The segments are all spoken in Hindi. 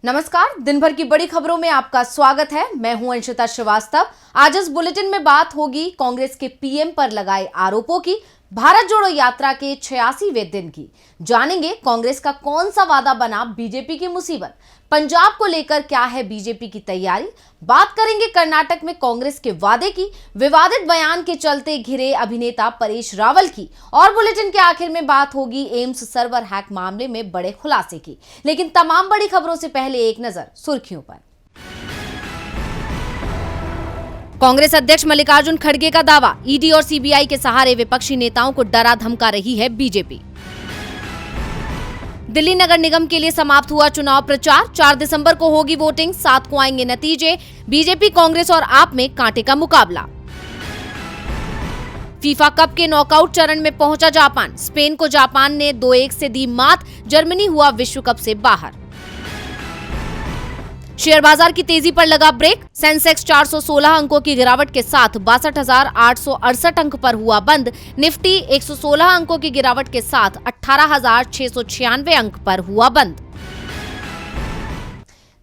नमस्कार, दिन भर की बड़ी खबरों में आपका स्वागत है। मैं हूं अंशिता श्रीवास्तव। आज इस बुलेटिन में बात होगी कांग्रेस के पीएम पर लगाए आरोपों की, भारत जोड़ो यात्रा के 86वें दिन की। जानेंगे कांग्रेस का कौन सा वादा बना बीजेपी की मुसीबत, पंजाब को लेकर क्या है बीजेपी की तैयारी। बात करेंगे कर्नाटक में कांग्रेस के वादे की, विवादित बयान के चलते घिरे अभिनेता परेश रावल की, और बुलेटिन के आखिर में बात होगी एम्स सर्वर हैक मामले में बड़े खुलासे की। लेकिन तमाम बड़ी खबरों से पहले एक नजर सुर्खियों पर। कांग्रेस अध्यक्ष मल्लिकार्जुन खड़गे का दावा, ईडी और सीबीआई के सहारे विपक्षी नेताओं को डरा धमका रही है बीजेपी। दिल्ली नगर निगम के लिए समाप्त हुआ चुनाव प्रचार, 4 दिसंबर को होगी वोटिंग, 7 को आएंगे नतीजे। बीजेपी, कांग्रेस और आप में कांटे का मुकाबला। फीफा कप के नॉकआउट चरण में पहुंचा जापान, स्पेन को जापान ने 2-1 से दी मात, जर्मनी हुआ विश्व कप से बाहर। शेयर बाजार की तेजी पर लगा ब्रेक, सेंसेक्स 416 अंकों की गिरावट के साथ 62,868 अंक पर हुआ बंद। निफ्टी 116 अंकों की गिरावट के साथ 18,696 अंक पर हुआ बंद।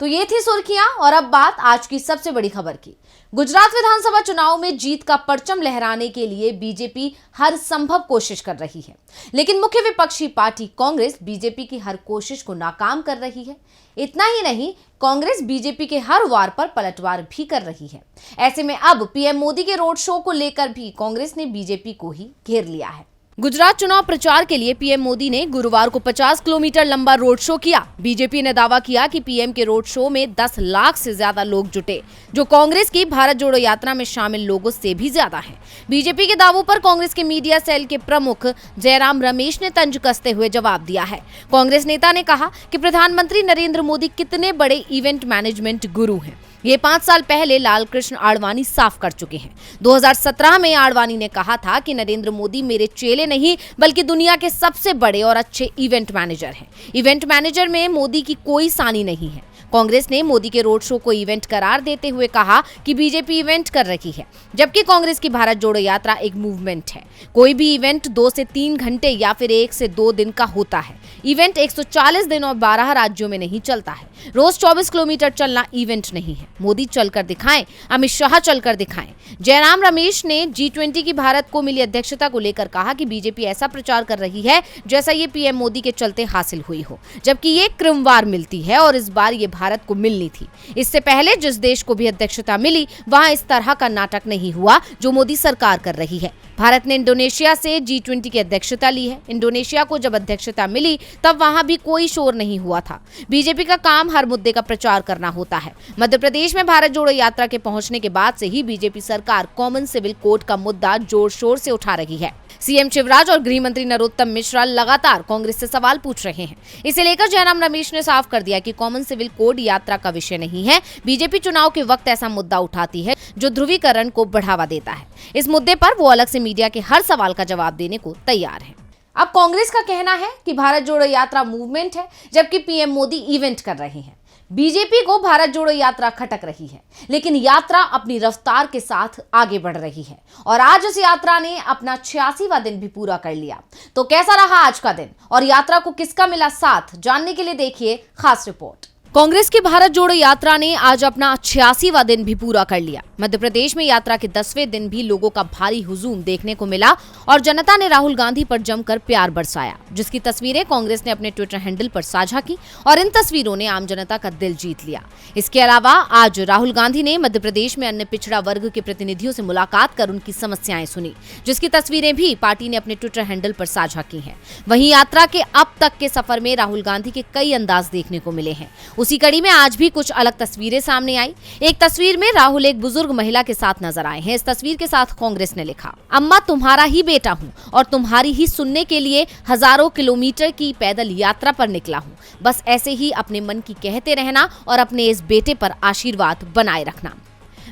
तो ये थी सुर्खियां, और अब बात आज की सबसे बड़ी खबर की। गुजरात विधानसभा चुनाव में जीत का परचम लहराने के लिए बीजेपी हर संभव कोशिश कर रही है, लेकिन मुख्य विपक्षी पार्टी कांग्रेस बीजेपी की हर कोशिश को नाकाम कर रही है। इतना ही नहीं, कांग्रेस बीजेपी के हर वार पर पलटवार भी कर रही है। ऐसे में अब पीएम मोदी के रोड शो को लेकर भी कांग्रेस ने बीजेपी को ही घेर लिया है। गुजरात चुनाव प्रचार के लिए पीएम मोदी ने गुरुवार को 50 किलोमीटर लंबा रोड शो किया। बीजेपी ने दावा किया कि पीएम के रोड शो में 10 लाख से ज्यादा लोग जुटे, जो कांग्रेस की भारत जोड़ो यात्रा में शामिल लोगों से भी ज्यादा है। बीजेपी के दावों पर कांग्रेस के मीडिया सेल के प्रमुख जयराम रमेश ने तंज कसते हुए जवाब दिया है। कांग्रेस नेता ने कहा कि प्रधानमंत्री नरेंद्र मोदी कितने बड़े इवेंट मैनेजमेंट गुरु हैं, ये 5 साल पहले लालकृष्ण आडवाणी साफ कर चुके हैं। 2017 में आडवाणी ने कहा था कि नरेंद्र मोदी मेरे चेले नहीं बल्कि दुनिया के सबसे बड़े और अच्छे इवेंट मैनेजर हैं। इवेंट मैनेजर में मोदी की कोई सानी नहीं है। कांग्रेस ने मोदी के रोड शो को इवेंट करार देते हुए कहा कि बीजेपी इवेंट कर रही है, जबकि कांग्रेस की भारत जोड़ो यात्रा एक मूवमेंट है। कोई भी इवेंट 2 से 3 घंटे या फिर 1 से 2 दिन का होता है। इवेंट 140 दिन और 12 राज्यों में नहीं चलता है। रोज 24 किलोमीटर चलना इवेंट नहीं है। मोदी चलकर दिखाएं, अमित शाह चलकर दिखाएं। जयराम रमेश ने G20 की भारत को मिली अध्यक्षता को लेकर कहा कि बीजेपी ऐसा प्रचार कर रही है जैसा ये पीएम मोदी के चलते हासिल हुई हो, जबकि ये क्रमवार मिलती है और इस बार ये भारत को मिलनी थी। इससे पहले जिस देश को भी अध्यक्षता मिली वहां इस तरह का नाटक नहीं हुआ जो मोदी सरकार कर रही है। भारत ने इंडोनेशिया से G20 की अध्यक्षता ली है। इंडोनेशिया को जब अध्यक्षता मिली तब वहां भी कोई शोर नहीं हुआ था। बीजेपी का काम हर मुद्दे का प्रचार करना होता है। मध्य प्रदेश में भारत जोड़ो यात्रा के पहुंचने के बाद से ही बीजेपी सरकार कॉमन सिविल कोड का मुद्दा जोर शोर से उठा रही है। सीएम शिवराज और गृह मंत्री नरोत्तम मिश्रा लगातार कांग्रेस से सवाल पूछ रहे हैं। इसे लेकर जयराम रमेश ने साफ कर दिया कि कॉमन सिविल कोड यात्रा का विषय नहीं है। बीजेपी चुनाव के वक्त ऐसा मुद्दा उठाती है जो ध्रुवीकरण को बढ़ावा देता है। इस मुद्दे पर वो अलग से मीडिया के हर सवाल का जवाब देने को तैयार है। अब कांग्रेस का कहना है कि भारत जोड़ो यात्रा मूवमेंट है, जबकि पीएम मोदी इवेंट कर रहे हैं। बीजेपी को भारत जोड़ो यात्रा खटक रही है, लेकिन यात्रा अपनी रफ्तार के साथ आगे बढ़ रही है और आज इस यात्रा ने अपना 86वां दिन भी पूरा कर लिया। तो कैसा रहा आज का दिन और यात्रा को किसका मिला साथ, जानने के लिए देखिए खास रिपोर्ट। कांग्रेस की भारत जोड़ो यात्रा ने आज अपना 86वां दिन भी पूरा कर लिया। मध्य प्रदेश में यात्रा के 10वें दिन भी लोगों का भारी हुजूम देखने को मिला और जनता ने राहुल गांधी पर जमकर प्यार बरसाया, जिसकी तस्वीरें कांग्रेस ने अपने ट्विटर हैंडल पर साझा की और इन तस्वीरों ने आम जनता का दिल जीत लिया। इसके अलावा आज राहुल गांधी ने मध्य प्रदेश में अन्य पिछड़ा वर्ग के प्रतिनिधियों से मुलाकात कर उनकी समस्याएं सुनी, जिसकी तस्वीरें भी पार्टी ने अपने ट्विटर हैंडल पर साझा की हैं। वहीं यात्रा के अब तक के सफर में राहुल गांधी के कई अंदाज देखने को मिले हैं। उसी कड़ी में आज भी कुछ अलग तस्वीरें सामने आई। एक तस्वीर में राहुल एक बुजुर्ग महिला के साथ नजर आए हैं। इस तस्वीर के साथ कांग्रेस ने लिखा, अम्मा तुम्हारा ही बेटा हूं और तुम्हारी ही सुनने के लिए हजारों किलोमीटर की पैदल यात्रा पर निकला हूं। बस ऐसे ही अपने मन की कहते रहना और अपने इस बेटे पर आशीर्वाद बनाए रखना।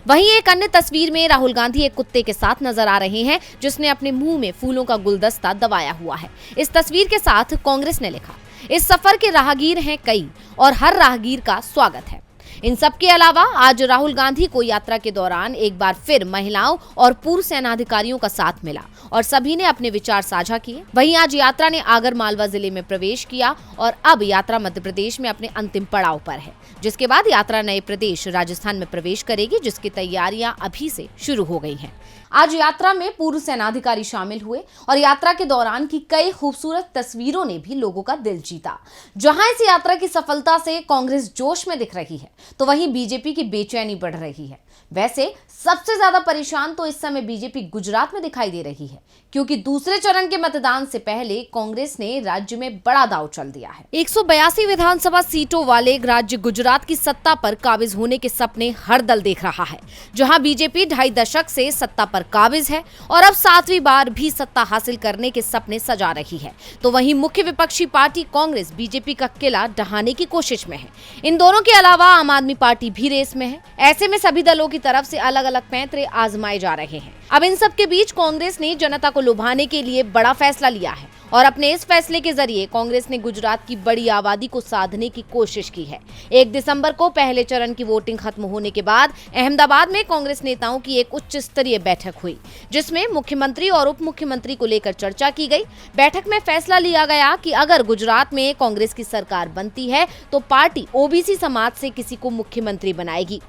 वहीं एक अन्य तस्वीर में राहुल गांधी एक कुत्ते के साथ नजर आ रहे हैं, जिसने अपने मुंह में फूलों का गुलदस्ता दबाया हुआ है। इस तस्वीर के साथ कांग्रेस ने लिखा, इस सफर के राहगीर हैं कई और हर राहगीर का स्वागत है। इन सब के अलावा आज राहुल गांधी को यात्रा के दौरान एक बार फिर महिलाओं और पूर्व सेनाधिकारियों का साथ मिला और सभी ने अपने विचार साझा किए। वहीं आज यात्रा ने आगर मालवा जिले में प्रवेश किया और अब यात्रा मध्य प्रदेश में अपने अंतिम पड़ाव पर है, जिसके बाद यात्रा नए प्रदेश राजस्थान में प्रवेश करेगी, जिसकी तैयारियां अभी से शुरू हो गई हैं। आज यात्रा में पूर्व सेनाधिकारी शामिल हुए और यात्रा के दौरान की कई खूबसूरत तस्वीरों ने भी लोगों का दिल जीता। जहां इस यात्रा की सफलता से कांग्रेस जोश में दिख रही है, तो वहीं बीजेपी की बेचैनी बढ़ रही है। वैसे सबसे ज्यादा परेशान तो इस समय बीजेपी गुजरात में दिखाई दे रही है, क्योंकि दूसरे चरण के मतदान से पहले कांग्रेस ने राज्य में बड़ा दांव चल दिया है। 182 विधानसभा सीटों वाले राज्य गुजरात की सत्ता पर काबिज होने के सपने हर दल देख रहा है, जहां बीजेपी 2.5 दशक से सत्ता पर काबिज है और अब 7वीं बार भी सत्ता हासिल करने के सपने सजा रही है। तो वहीं मुख्य विपक्षी पार्टी कांग्रेस बीजेपी का किला ढहाने की कोशिश में है। इन दोनों के अलावा आम आदमी पार्टी भी रेस में है। ऐसे में सभी दलों की तरफ से अलग अलग पैंतरे आजमाए जा रहे हैं। अब इन सब के बीच कांग्रेस ने जनता को लुभाने के लिए बड़ा फैसला लिया है और अपने इस फैसले के जरिए कांग्रेस ने गुजरात की बड़ी आबादी को साधने की कोशिश की है। 1 दिसंबर को पहले चरण की वोटिंग खत्म होने के बाद अहमदाबाद में कांग्रेस नेताओं की एक उच्च स्तरीय बैठक हुई, जिसमें मुख्यमंत्री और उप मुख्यमंत्री को लेकर चर्चा की गई। बैठक में फैसला लिया गया कि अगर गुजरात में कांग्रेस की सरकार बनती है तो पार्टी ओबीसी समाज से किसी को मुख्यमंत्री बनाएगी।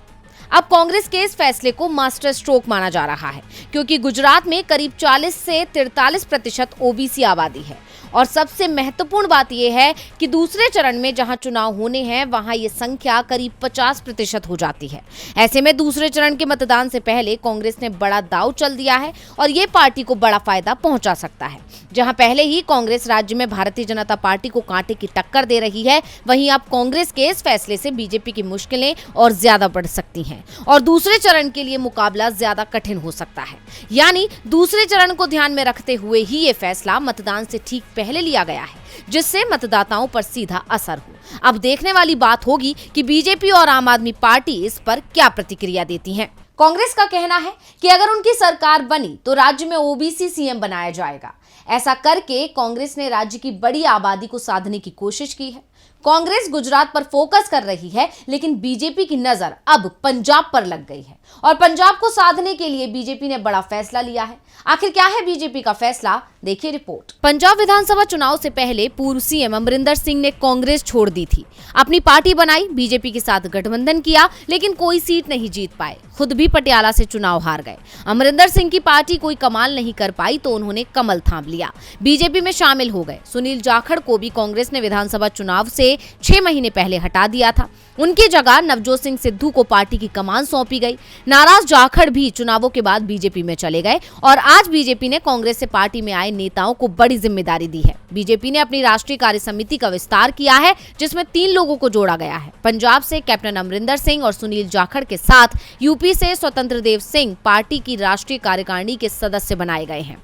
अब कांग्रेस के इस फैसले को मास्टर स्ट्रोक माना जा रहा है, क्योंकि गुजरात में करीब 40 से 43% ओबीसी आबादी है और सबसे महत्वपूर्ण बात यह है कि दूसरे चरण में जहां चुनाव होने हैं वहां ये संख्या करीब 50% हो जाती है। ऐसे में दूसरे चरण के मतदान से पहले कांग्रेस ने बड़ा दांव चल दिया है और ये पार्टी को बड़ा फायदा पहुंचा सकता है। जहां पहले ही कांग्रेस राज्य में भारतीय जनता पार्टी को कांटे की टक्कर दे रही है, वहीं अब कांग्रेस के इस फैसले से बीजेपी की मुश्किलें और ज्यादा बढ़ सकती हैं और दूसरे चरण के लिए मुकाबला ज्यादा कठिन हो सकता है। यानी दूसरे चरण को ध्यान में रखते हुए ही ये फैसला मतदान से ठीक पहले लिया गया है, जिससे मतदाताओं पर सीधा असर हो। अब देखने वाली बात होगी कि बीजेपी और आम आदमी पार्टी इस पर क्या प्रतिक्रिया देती हैं। कांग्रेस का कहना है कि अगर उनकी सरकार बनी तो राज्य में ओबीसी सीएम बनाया जाएगा। ऐसा करके कांग्रेस ने राज्य की बड़ी आबादी को साधने की कोशिश की है। कांग्रेस गुजरात पर फोकस कर रही है, लेकिन बीजेपी की नजर अब पंजाब पर लग गई है और पंजाब को साधने के लिए बीजेपी ने बड़ा फैसला लिया है। आखिर क्या है बीजेपी का फैसला, देखिए रिपोर्ट। पंजाब विधानसभा चुनाव से पहले पूर्व सीएम अमरिंदर सिंह ने कांग्रेस छोड़ दी थी, अपनी पार्टी बनाई, बीजेपी के साथ गठबंधन किया, लेकिन कोई सीट नहीं जीत पाए। खुद भी पटियाला से चुनाव हार गए। अमरिंदर सिंह की पार्टी कोई कमाल नहीं कर पाई तो उन्होंने कमल थाम लिया, बीजेपी में शामिल हो गए। सुनील जाखड़ को भी कांग्रेस ने विधानसभा चुनाव से 6 महीने पहले हटा दिया था। उनकी जगह नवजोत सिंह सिद्धू को पार्टी की कमान सौंपी गई। नाराज जाखड़ भी चुनावों के बाद बीजेपी में चले गए और आज बीजेपी ने कांग्रेस से पार्टी में आए नेताओं को बड़ी जिम्मेदारी दी है। बीजेपी ने अपनी राष्ट्रीय कार्य समिति का विस्तार किया है, जिसमें 3 लोगों को जोड़ा गया है। पंजाब से कैप्टन अमरिंदर सिंह और सुनील जाखड़ के साथ यूपी से स्वतंत्र देव सिंह पार्टी की राष्ट्रीय कार्यकारिणी के सदस्य बनाए गए हैं।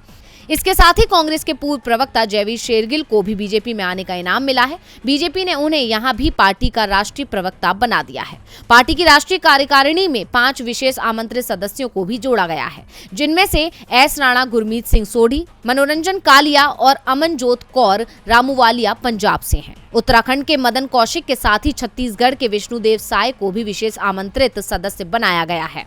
इसके साथ ही कांग्रेस के पूर्व प्रवक्ता जयवीर शेरगिल को भी बीजेपी में आने का इनाम मिला है। बीजेपी ने उन्हें यहां भी पार्टी का राष्ट्रीय प्रवक्ता बना दिया है। पार्टी की राष्ट्रीय कार्यकारिणी में 5 विशेष आमंत्रित सदस्यों को भी जोड़ा गया है, जिनमें से एस राणा, गुरमीत सिंह सोढ़ी, मनोरंजन कालिया और अमनजोत कौर रामूवालिया पंजाब से हैं। उत्तराखंड के मदन कौशिक के साथ ही छत्तीसगढ़ के विष्णुदेव साय को भी विशेष आमंत्रित सदस्य बनाया गया है।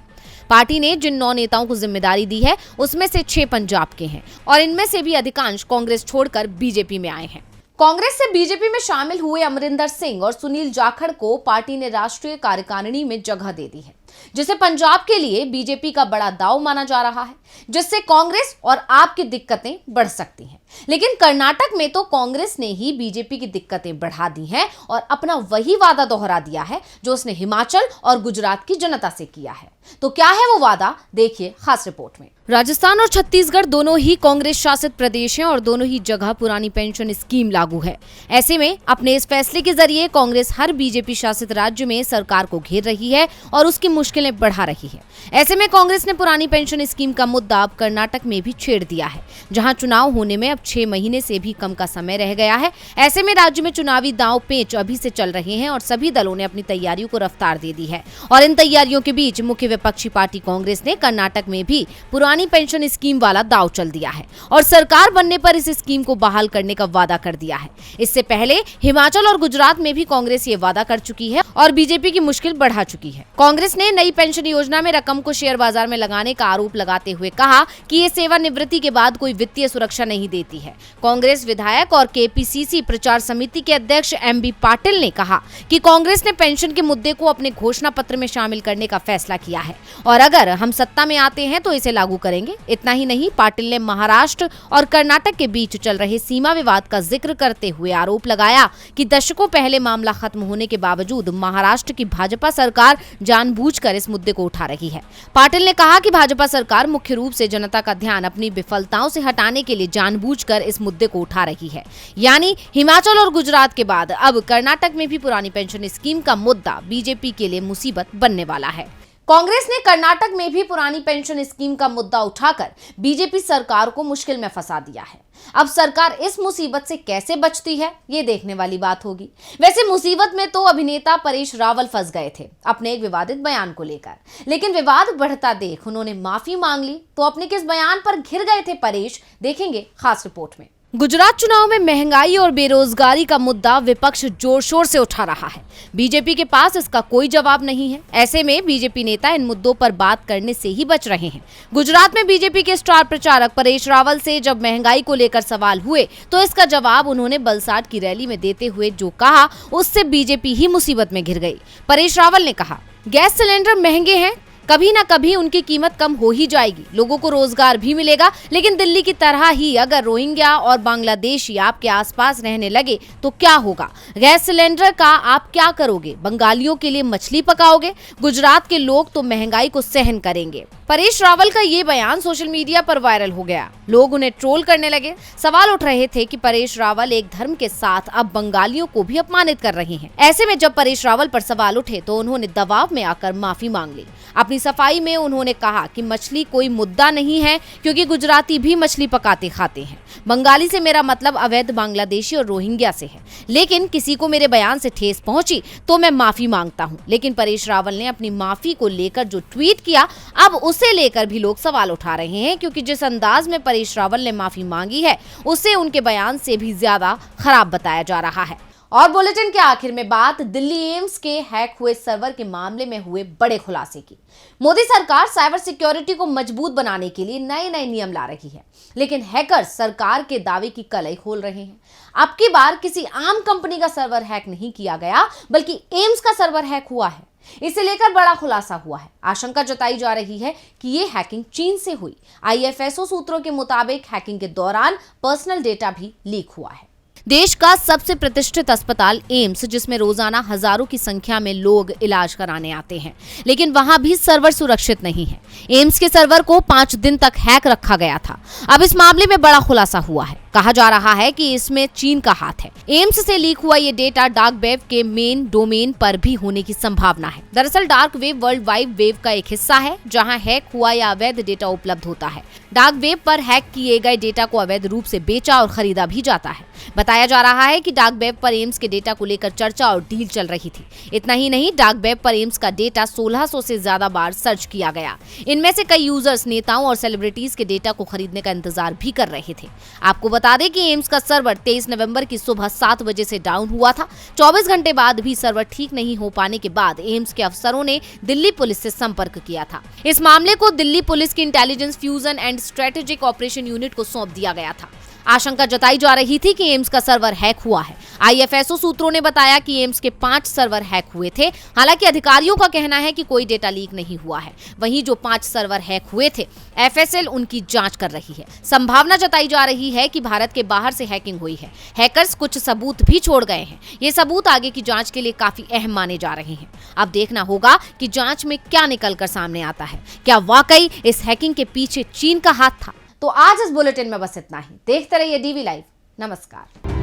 पार्टी ने जिन 9 नेताओं को जिम्मेदारी दी है उसमें से 6 पंजाब के हैं और इनमें से भी अधिकांश कांग्रेस छोड़कर बीजेपी में आए हैं। कांग्रेस से बीजेपी में शामिल हुए अमरिंदर सिंह और सुनील जाखड़ को पार्टी ने राष्ट्रीय कार्यकारिणी में जगह दे दी है, जिसे पंजाब के लिए बीजेपी का बड़ा दांव माना जा रहा है, जिससे कांग्रेस और आप की दिक्कतें बढ़ सकती हैं। लेकिन कर्नाटक में तो कांग्रेस ने ही बीजेपी की दिक्कतें बढ़ा दी हैं और अपना वही वादा दोहरा दिया है जो उसने हिमाचल और गुजरात की जनता से किया है। तो क्या है वो वादा, देखिए खास रिपोर्ट में। राजस्थान और छत्तीसगढ़ दोनों ही कांग्रेस शासित प्रदेश हैं और दोनों ही जगह पुरानी पेंशन स्कीम लागू है। ऐसे में अपने इस फैसले के जरिए कांग्रेस हर बीजेपी शासित राज्य में सरकार को घेर रही है और उसकी मुश्किलें बढ़ा रही है। ऐसे में कांग्रेस ने पुरानी पेंशन स्कीम का मुद्दा अब कर्नाटक में भी छेड़ दिया है, जहां चुनाव होने में अब अब 6 महीने से भी कम का समय रह गया है। ऐसे में राज्य में चुनावी दांव पेच अभी से चल रहे हैं और सभी दलों ने अपनी तैयारियों को रफ्तार दे दी है। और इन तैयारियों के बीच मुख्य विपक्षी पार्टी कांग्रेस ने कर्नाटक में भी पुरानी पेंशन स्कीम वाला दांव चल दिया है और सरकार बनने पर इस स्कीम को बहाल करने का वादा कर दिया है। इससे पहले हिमाचल और गुजरात में भी कांग्रेस ये वादा कर चुकी है और बीजेपी की मुश्किल बढ़ा चुकी है। कांग्रेस ने नई पेंशन योजना में रकम को शेयर बाजार में लगाने का आरोप लगाते हुए कहा कि ये सेवानिवृत्ति के बाद कोई वित्तीय सुरक्षा नहीं देती है। कांग्रेस विधायक और केपीसीसी प्रचार समिति के अध्यक्ष एमबी पाटिल ने कहा कि कांग्रेस ने पेंशन के मुद्दे को अपने घोषणा पत्र में शामिल करने का फैसला किया है और अगर हम सत्ता में आते हैं तो इसे लागू करेंगे। इतना ही नहीं, पाटिल ने महाराष्ट्र और कर्नाटक के बीच चल रहे सीमा विवाद का जिक्र करते हुए आरोप लगाया कि दशकों पहले मामला खत्म होने के बावजूद महाराष्ट्र की भाजपा सरकार जानबूझकर इस मुद्दे को उठा रही है। पाटिल ने कहा कि भाजपा सरकार मुख्य रूप से जनता का ध्यान अपनी विफलताओं से हटाने के लिए जानबूझकर इस मुद्दे को उठा रही है। यानी हिमाचल और गुजरात के बाद अब कर्नाटक में भी पुरानी पेंशन स्कीम का मुद्दा बीजेपी के लिए मुसीबत बनने वाला है। कांग्रेस ने कर्नाटक में भी पुरानी पेंशन स्कीम का मुद्दा उठाकर बीजेपी सरकार को मुश्किल में फंसा दिया है। अब सरकार इस मुसीबत से कैसे बचती है, ये देखने वाली बात होगी। वैसे मुसीबत में तो अभिनेता परेश रावल फंस गए थे अपने एक विवादित बयान को लेकर, लेकिन विवाद बढ़ता देख उन्होंने माफी मांग ली। तो अपने किस बयान पर घिर गए थे परेश, देखेंगे खास रिपोर्ट में। गुजरात चुनाव में महंगाई और बेरोजगारी का मुद्दा विपक्ष जोर शोर से उठा रहा है। बीजेपी के पास इसका कोई जवाब नहीं है। ऐसे में बीजेपी नेता इन मुद्दों पर बात करने से ही बच रहे हैं। गुजरात में बीजेपी के स्टार प्रचारक परेश रावल से जब महंगाई को लेकर सवाल हुए तो इसका जवाब उन्होंने बलसाड की रैली में देते हुए जो कहा, उससे बीजेपी ही मुसीबत में घिर गई। परेश रावल ने कहा, गैस सिलेंडर महंगे हैं, कभी ना कभी उनकी कीमत कम हो ही जाएगी, लोगों को रोजगार भी मिलेगा, लेकिन दिल्ली की तरह ही अगर रोहिंग्या और बांग्लादेशी आपके आसपास रहने लगे तो क्या होगा? गैस सिलेंडर का आप क्या करोगे? बंगालियों के लिए मछली पकाओगे? गुजरात के लोग तो महंगाई को सहन करेंगे। परेश रावल का ये बयान सोशल मीडिया पर वायरल हो गया। लोग उन्हें ट्रोल करने लगे। सवाल उठ रहे थे कि परेश रावल एक धर्म के साथ अब बंगालियों को भी अपमानित कर रहे हैं। ऐसे में जब परेश रावल पर सवाल उठे तो उन्होंने दबाव में आकर माफी मांग ली। अपनी सफाई में उन्होंने कहा कि मछली कोई मुद्दा नहीं है, क्योंकि गुजराती भी मछली पकाते खाते हैं। बंगाली से मेरा मतलब अवैध बांग्लादेशी और रोहिंग्या से है, लेकिन किसी को मेरे बयान से ठेस पहुंची तो मैं माफी मांगता हूं। लेकिन परेश रावल ने अपनी माफी को लेकर जो ट्वीट किया, अब उसे लेकर भी लोग सवाल उठा रहे हैं, क्योंकि जिस अंदाज में परेश रावल ने माफी मांगी है उसे उनके बयान से भी ज्यादा खराब बताया जा रहा है। और बुलेटिन के आखिर में बात दिल्ली एम्स के हैक हुए सर्वर के मामले में हुए बड़े खुलासे की। मोदी सरकार साइबर सिक्योरिटी को मजबूत बनाने के लिए नए नए नियम ला रही है, लेकिन हैकर्स सरकार के दावे की कलई खोल रहे हैं। अब की बार किसी आम कंपनी का सर्वर हैक नहीं किया गया, बल्कि एम्स का सर्वर हैक हुआ है। इसे लेकर बड़ा खुलासा हुआ है। आशंका जताई जा रही है कि ये हैकिंग चीन से हुई। आईएफएसओ सूत्रों के मुताबिक हैकिंग के दौरान पर्सनल डेटा भी लीक हुआ है। देश का सबसे प्रतिष्ठित अस्पताल एम्स, जिसमें रोजाना हजारों की संख्या में लोग इलाज कराने आते हैं, लेकिन वहां भी सर्वर सुरक्षित नहीं है। एम्स के सर्वर को 5 दिन तक हैक रखा गया था। अब इस मामले में बड़ा खुलासा हुआ है। कहा जा रहा है कि इसमें चीन का हाथ है। एम्स से लीक हुआ ये डेटा डार्क वेब के मेन डोमेन पर भी होने की संभावना है। दरअसल dark web world wide web का एक हिस्सा है, जहां हैक हुआ या अवैध डेटा उपलब्ध होता है। डार्क वेब पर हैक किए गए डेटा को अवैध रूप से बेचा और खरीदा भी जाता है। बताया जा रहा है कि डार्क वेब पर एम्स के डेटा को लेकर चर्चा और डील चल रही थी। इतना ही नहीं, डार्क वेब पर एम्स का डेटा 1600 से ज्यादा बार सर्च किया गया। इनमें से कई यूजर्स नेताओं और सेलिब्रिटीज के डेटा को खरीदने का इंतजार भी कर रहे थे। आपको बता दें कि एम्स का सर्वर 23 नवंबर की सुबह 7 बजे से डाउन हुआ था। 24 घंटे बाद भी सर्वर ठीक नहीं हो पाने के बाद एम्स के अफसरों ने दिल्ली पुलिस से संपर्क किया था। इस मामले को दिल्ली पुलिस की intelligence fusion and strategic operation unit को सौंप दिया गया था। आशंका जताई जा रही थी कि एम्स का सर्वर हैक हुआ है। आईएफएसओ सूत्रों ने बताया कि एम्स के 5 सर्वर हैक हुए थे। हालांकि अधिकारियों का कहना है कि कोई डेटा लीक नहीं हुआ है। वहीं जो 5 सर्वर हैक हुए थे, एफएसएल उनकी जांच कर रही है। संभावना जताई जा रही है कि भारत के बाहर से हैकिंग हुई है। हैकर्स कुछ सबूत भी छोड़ गए हैं। ये सबूत आगे की जांच के लिए काफी अहम माने जा रहे हैं। अब देखना होगा कि जांच में क्या निकलकर सामने आता है। क्या वाकई इस हैकिंग के पीछे चीन का हाथ था? तो आज इस बुलेटिन में बस इतना ही। देखते रहिए डीवी लाइव। नमस्कार।